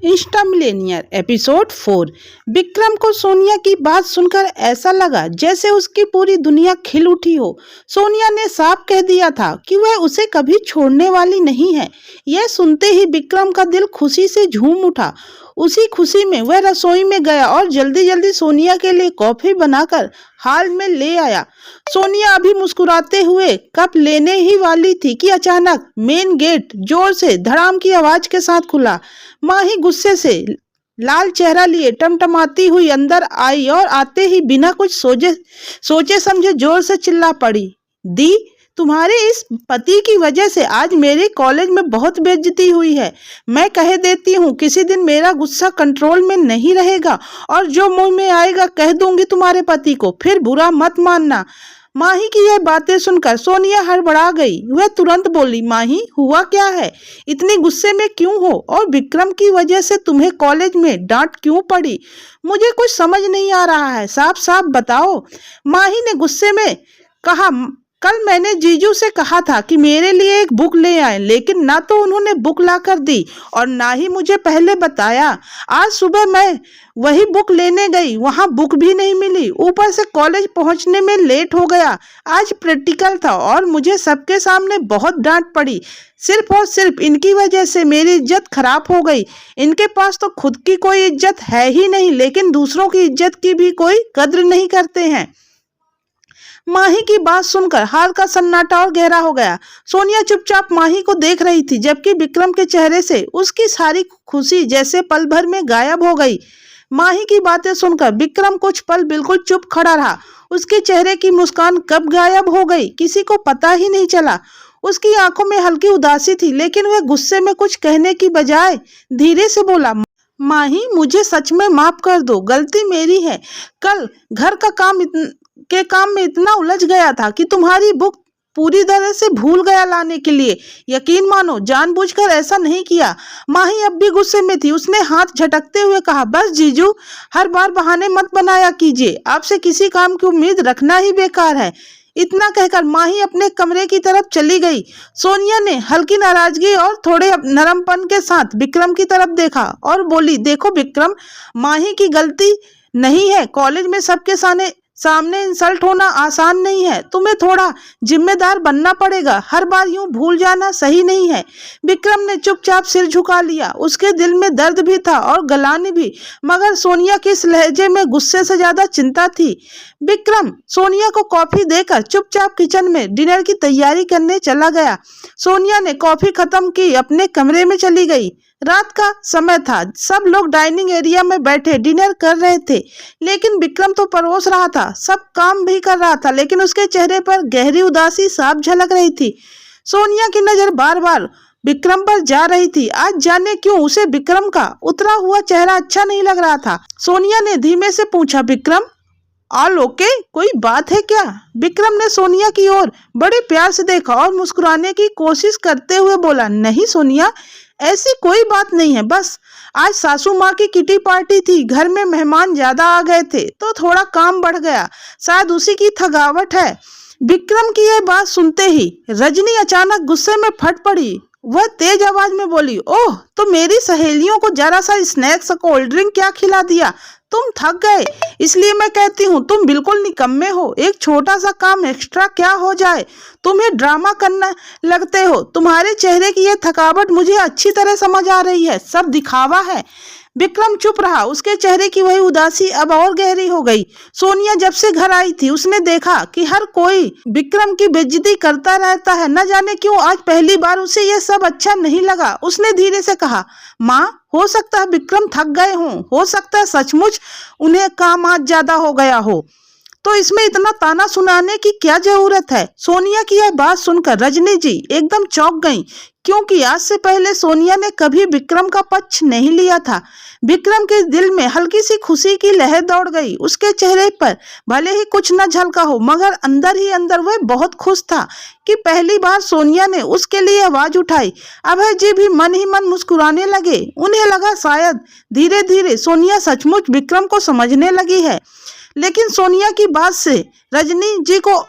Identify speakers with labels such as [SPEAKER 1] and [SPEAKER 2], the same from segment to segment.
[SPEAKER 1] Insta Millionaire episode 4। Vikram को सोनिया की बात सुनकर ऐसा लगा जैसे उसकी पूरी दुनिया खिल उठी हो। सोनिया ने साफ कह दिया था कि वह उसे कभी छोड़ने वाली नहीं है। यह सुनते ही विक्रम का दिल खुशी से झूम उठा। उसी खुशी में वह रसोई में गया और जल्दी जल्दी सोनिया के लिए कॉफी बनाकर हाल में ले आया। सोनिया अभी मुस्कुराते हुए कप लेने ही वाली थी कि अचानक मेन गेट जोर से धड़ाम की आवाज के साथ खुला। माही गुस्से से लाल चेहरा लिए टमटमाती हुई अंदर आई और आते ही बिना कुछ सोचे समझे जोर से चिल्ला पड़ी, दी, तुम्हारे इस पति की वजह से आज मेरे कॉलेज में बहुत बेइज्जती हुई है। मैं कह देती हूँ किसी दिन मेरा गुस्सा कंट्रोल में नहीं रहेगा और जो मुंह में आएगा कह दूंगी तुम्हारे पति को, फिर बुरा मत मानना। माही की यह बातें सुनकर सोनिया हड़बड़ा गई। वह तुरंत बोली, माही हुआ क्या है, इतनी गुस्से में क्यों हो और विक्रम की वजह से तुम्हें कॉलेज में डांट क्यों पड़ी? मुझे कुछ समझ नहीं आ रहा है, साफ साफ बताओ। माही ने गुस्से में कहा, कल मैंने जीजू से कहा था कि मेरे लिए एक बुक ले आए, लेकिन ना तो उन्होंने बुक ला कर दी और ना ही मुझे पहले बताया। आज सुबह मैं वही बुक लेने गई, वहां बुक भी नहीं मिली। ऊपर से कॉलेज पहुंचने में लेट हो गया। आज प्रैक्टिकल था और मुझे सबके सामने बहुत डांट पड़ी। सिर्फ और सिर्फ इनकी वजह से मेरी इज्जत खराब हो गई। इनके पास तो खुद की कोई इज्जत है ही नहीं, लेकिन दूसरों की इज्जत की भी कोई कद्र नहीं करते हैं। माही की बात सुनकर हाल का सन्नाटा और गहरा हो गया। सोनिया चुपचाप माही को देख रही थी, जबकि विक्रम के चेहरे से उसकी सारी खुशी जैसे पल भर में गायब हो गई। माही की बातें सुनकर विक्रम कुछ पल बिल्कुल चुप खड़ा रहा। उसके चेहरे की मुस्कान कब गायब हो गई किसी को पता ही नहीं चला। उसकी आंखों में हल्की उदासी थी, लेकिन वह गुस्से में कुछ कहने की बजाय धीरे से बोला, माही मुझे सच में माफ कर दो, गलती मेरी है। कल घर का काम में इतना उलझ गया था कि तुम्हारी बुक पूरी तरह से भूल गया लाने के लिए। यकीन मानो जानबूझकर ऐसा नहीं किया। माही अब भी गुस्से में थी। उसने हाथ झटकते हुए कहा, बस जीजू, हर बार बहाने मत बनाया कीजिए, आपसे किसी काम की उम्मीद रखना ही बेकार है। इतना कहकर माही अपने कमरे की तरफ चली गई। सोनिया ने हल्की नाराजगी और थोड़े नरमपन के साथ विक्रम की तरफ देखा और बोली, देखो विक्रम, माही की गलती नहीं है। कॉलेज में सबके सामने इंसल्ट होना आसान नहीं है। तुम्हें थोड़ा जिम्मेदार बनना पड़ेगा। हर बार यूं भूल जाना सही नहीं है। विक्रम ने चुपचाप सिर झुका लिया। उसके दिल में दर्द भी था और गलानी भी, मगर सोनिया के इस लहजे में गुस्से से ज्यादा चिंता थी। विक्रम सोनिया को कॉफी देकर चुपचाप किचन में डिनर की तैयारी करने चला गया। सोनिया ने कॉफी खत्म की, अपने कमरे में चली गई। रात का समय था। सब लोग डाइनिंग एरिया में बैठे डिनर कर रहे थे, लेकिन विक्रम तो परोस रहा था, सब काम भी कर रहा था, लेकिन उसके चेहरे पर गहरी उदासी साफ झलक रही थी। सोनिया की नजर बार बार विक्रम पर जा रही थी। आज जाने क्यों उसे विक्रम का उतरा हुआ चेहरा अच्छा नहीं लग रहा था। सोनिया ने धीमे से पूछा, विक्रम ऑल ओके, कोई बात है क्या? विक्रम ने सोनिया की ओर बड़े प्यार से देखा और मुस्कुराने की कोशिश करते हुए बोला, नहीं सोनिया, ऐसी कोई बात नहीं है, बस आज सासू माँ की किटी पार्टी थी, घर में मेहमान ज्यादा आ गए थे तो थोड़ा काम बढ़ गया, शायद उसी की थकावट है। विक्रम की यह बात सुनते ही रजनी अचानक गुस्से में फट पड़ी। वह तेज आवाज में बोली, ओह, तो मेरी सहेलियों को जरा सा स्नैक्स कोल्ड ड्रिंक क्या खिला दिया? तुम थक गए, इसलिए मैं कहती हूँ तुम बिल्कुल निकम्मे हो। एक छोटा सा काम एक्स्ट्रा क्या हो जाए, तुम्हें ड्रामा करना लगते हो। तुम्हारे चेहरे की यह थकावट मुझे अच्छी तरह समझ आ रही है, सब दिखावा है। विक्रम चुप रहा। उसके चेहरे की वही उदासी अब और गहरी हो गई। सोनिया जब से घर आई थी उसने देखा कि हर कोई विक्रम की बेइज्जती करता रहता है। न जाने क्यों आज पहली बार उसे यह सब अच्छा नहीं लगा। उसने धीरे से कहा, माँ, हो सकता है विक्रम थक गए हों, हो सकता है सचमुच उन्हें काम आज ज्यादा हो गया हो, तो इसमें इतना ताना सुनाने की क्या जरूरत है? सोनिया की यह बात सुनकर रजनी जी एकदम चौंक गईं, क्योंकि आज से पहले सोनिया ने कभी विक्रम का पक्ष नहीं लिया था। विक्रम के दिल में हल्की सी खुशी की लहर दौड़ गई। उसके चेहरे पर भले ही कुछ न झलका हो, मगर अंदर ही अंदर वह बहुत खुश था कि पहली बार सोनिया ने उसके लिए आवाज उठाई। अभय जी भी मन ही मन मुस्कुराने लगे। उन्हें लगा शायद धीरे धीरे सोनिया सचमुच विक्रम को समझने लगी है। लेकिन सोनिया की बात से रजनी जी को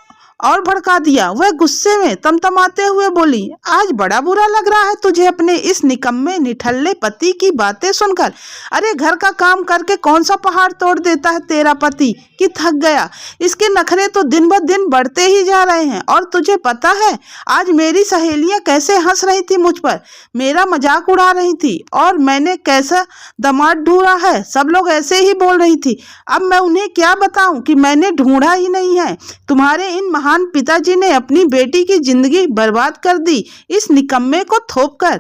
[SPEAKER 1] और भड़का दिया। वह गुस्से में तमतमाते हुए बोली, आज बड़ा बुरा लग रहा है तुझे अपने इस निकम्मे निठल्ले पति की बातें सुनकर। अरे घर का काम करके कौन सा पहाड़ तोड़ देता है तेरा पति कि थक गया। इसके नखरे तो दिन ब दिन बढ़ते ही जा रहे हैं। और तुझे पता है आज मेरी सहेलियां कैसे हंस रही थी मुझ पर, मेरा मजाक उड़ा रही थी और मैंने कैसा दामाद ढूंढा है, सब लोग ऐसे ही बोल रही थी। अब मैं उन्हें क्या बताऊं कि मैंने ढूंढा ही नहीं है। तुम्हारे इन महान पिताजी ने अपनी बेटी की जिंदगी बर्बाद कर दी इस निकम्मे को थोप कर।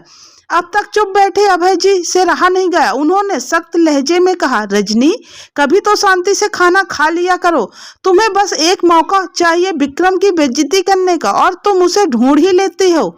[SPEAKER 1] अब तक चुप बैठे अभय जी से रहा नहीं गया। उन्होंने सख्त लहजे में कहा, रजनी कभी तो शांति से खाना खा लिया करो। तुम्हें बस एक मौका चाहिए विक्रम की बेइज्जती करने का और तुम उसे ढूंढ ही लेती हो।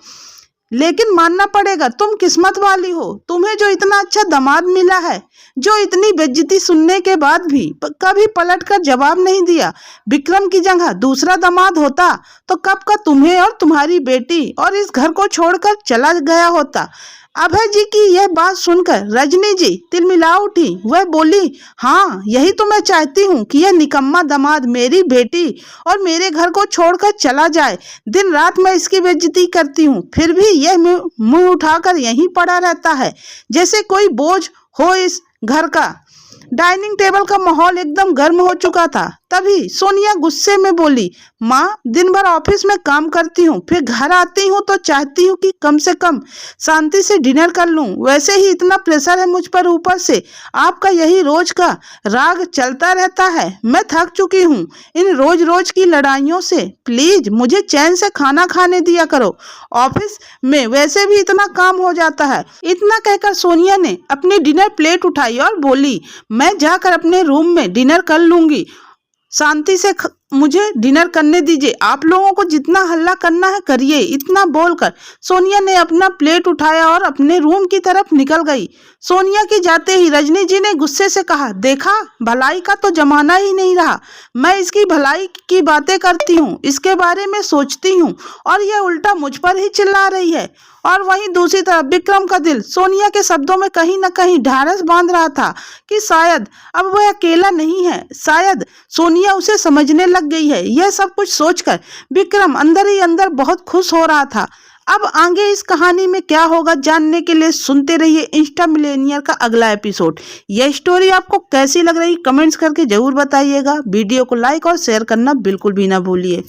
[SPEAKER 1] लेकिन मानना पड़ेगा तुम किस्मत वाली हो, तुम्हें जो इतना अच्छा दामाद मिला है जो इतनी बेइज्जती सुनने के बाद भी कभी पलटकर जवाब नहीं दिया। विक्रम की जगह दूसरा दामाद होता तो कब का तुम्हें और तुम्हारी बेटी और इस घर को छोड़कर चला गया होता। अभय जी की यह बात सुनकर रजनी जी तिलमिला उठी। वह बोली, हाँ यही तो मैं चाहती हूँ कि यह निकम्मा दामाद मेरी बेटी और मेरे घर को छोड़कर चला जाए। दिन रात मैं इसकी बेइज्जती करती हूँ, फिर भी यह मुंह उठाकर यहीं पड़ा रहता है जैसे कोई बोझ हो इस घर का। डाइनिंग टेबल का माहौल एकदम गर्म हो चुका था। तभी सोनिया गुस्से में बोली, माँ दिन भर ऑफिस में काम करती हूँ, फिर घर आती हूँ तो चाहती हूँ कि कम से कम शांति से डिनर कर लूँ। वैसे ही इतना प्रेशर है मुझ पर, ऊपर से आपका यही रोज का राग चलता रहता है। मैं थक चुकी हूँ इन रोज रोज की लड़ाइयों से। प्लीज मुझे चैन से खाना खाने दिया करो, ऑफिस में वैसे भी इतना काम हो जाता है। इतना कहकर सोनिया ने अपनी डिनर प्लेट उठाई और बोली, मैं जाकर अपने रूम में डिनर कर लूंगी, शांति से मुझे डिनर करने दीजिए। आप लोगों को जितना हल्ला करना है करिए। इतना बोलकर सोनिया ने अपना प्लेट उठाया और अपने रूम की तरफ निकल गई। सोनिया की जाते ही रजनी जी ने गुस्से से कहा, देखा भलाई का तो जमाना ही नहीं रहा। मैं इसकी भलाई की बातें करती हूँ, इसके बारे में सोचती हूँ और यह उल्टा मुझ पर ही चिल्ला रही है। और वहीं दूसरी तरफ विक्रम का दिल सोनिया के शब्दों में कहीं न कहीं ढाढ़स बांध रहा था कि शायद अब वह अकेला नहीं है, शायद सोनिया उसे समझने लग गई है। यह सब कुछ सोचकर विक्रम अंदर ही अंदर बहुत खुश हो रहा था। अब आगे इस कहानी में क्या होगा जानने के लिए सुनते रहिए इंस्टा मिलेनियर का अगला एपिसोड। यह स्टोरी आपको कैसी लग रही कमेंट्स करके जरूर बताइएगा। वीडियो को लाइक और शेयर करना बिल्कुल भी ना भूलिए।